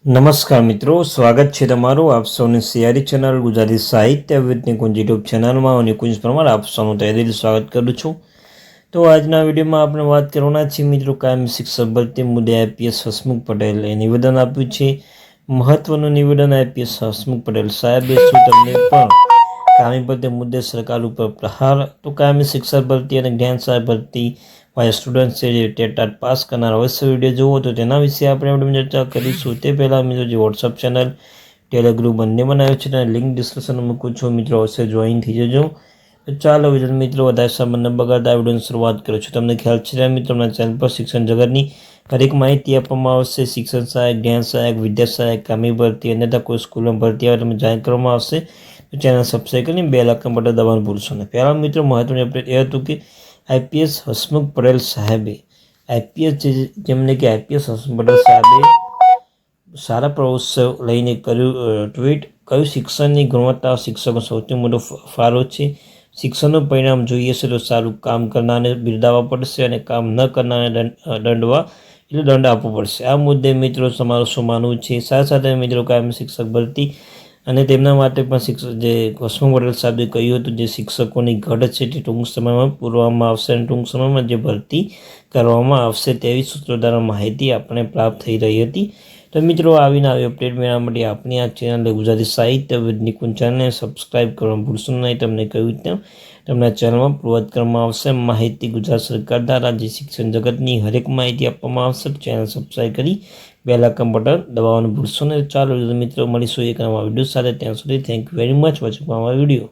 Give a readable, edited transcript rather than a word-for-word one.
નમસ્કાર મિત્રો, સ્વાગત છે તમારું આપ સૌની સિયારી ચેનલ ગુજરાતી સાહિત્ય વિદ નિકુંજ યુટ્યુબ ચેનલમાં હું નિકુંજ પરમાર આપ સૌનું તહેદિલ સ્વાગત કરું છું। તો આજના વિડીયોમાં આપણે વાત કરવાના છીએ મિત્રો કાયમી શિક્ષક ભરતી મુદ્દે આઈપીએસ હસમુખ પટેલે નિવેદન આપ્યું છે। મહત્વનું નિવેદન આઈપીએસ હસમુખ પટેલ સાહેબે શું તમને પણ કાયમી ભરતી મુદ્દે સરકાર ઉપર પ્રહાર? તો કાયમી શિક્ષક ભરતી અને જ્ઞાન સહાયક ભરતી સ્ટુડન્ટ છે જે ટેટ પાસ કરનાર અવશ્ય વિડીયો જુઓ તો તેના વિશે આપણે ચર્ચા કરીશું। તે પહેલાં મિત્રો જે વોટ્સઅપ ચેનલ ટેલિગ્રુપ બંને બનાવ્યો છે તેની લિંક ડિસ્ક્રિપ્શનમાં મૂકું છું, મિત્રો અવશ્ય જોઈન થઈ જજો। તો ચાલો મિત્રો વધારે સમય ન બગાડતા વિડીયોની શરૂઆત કરું છું। તમને ખ્યાલ છે મિત્રો આપણા ચેનલ પર શિક્ષણ જગતની હરેક માહિતી આપવામાં આવશે। શિક્ષણ સહાયક, જ્ઞાન સહાયક, વિદ્યા સહાયક, કામી ભરતી અન્યથા કોઈ સ્કૂલમાં ભરતી આવે તમને જાણ કરવામાં આવશે। તો ચેનલ સબસ્ક્રાઈબ કરીને બેલ આઇકન બટન દબાવવાનું ભૂલશો નહીં। પહેલાં મિત્રો મહત્વની અપડેટ એ હતું કે આઈપીએસ હસમુખ પટેલ સાહેબે જેમને કે આઈપીએસ હસમુખ પટેલ સાહેબે સારા પ્રવોત્સવ લઈને કર્યું ટ્વીટ, કયું શિક્ષણની ગુણવત્તા શિક્ષકો સૌથી મોટો ફાળો છે। શિક્ષણનું પરિણામ જોઈએ છે તો સારું કામ કરનારને બિરદાવવા પડશે અને કામ ન કરનારને દંડ આપવો પડશે। આ મુદ્દે મિત્રો તમારું શું માનવું છે? સાથે સાથે મિત્રો કાયમી શિક્ષક ભરતી અને તેમના માટે પણ જે હસમુખ પટેલ સાહેબે કહ્યું હતું જે શિક્ષકોની ઘટ છે તે ટૂંક સમયમાં પૂરવામાં આવશે અને ટૂંક સમયમાં જે ભરતી કરવામાં આવશે તેવી સૂત્રો દ્વારા માહિતી આપણને પ્રાપ્ત થઈ રહી હતી। તો મિત્રો આવીને આવી અપડેટ મેળવવા માટે આપણી આ ચેનલ ગુજરાતી સાહિત્ય વિદ નિકુંજ ચેનલને સબસ્ક્રાઈબ કરવાનું ભૂલશો નહીં। તમને કહ્યું તેમ તમને ચેનલમાં પૂર્વત કરવામાં આવશે માહિતી ગુજરાત સરકાર દ્વારા જે શિક્ષણ જગતની હરેક માહિતી આપવામાં આવશે। ચેનલ સબસ્ક્રાઈબ કરી બેલ આઇકન બટન દબાવવાનું ભૂલશો નહીં। ચાલો મિત્રો મળીશું એક નવા વિડીયો સાથે, ત્યાં સુધી thank you very much watching my video.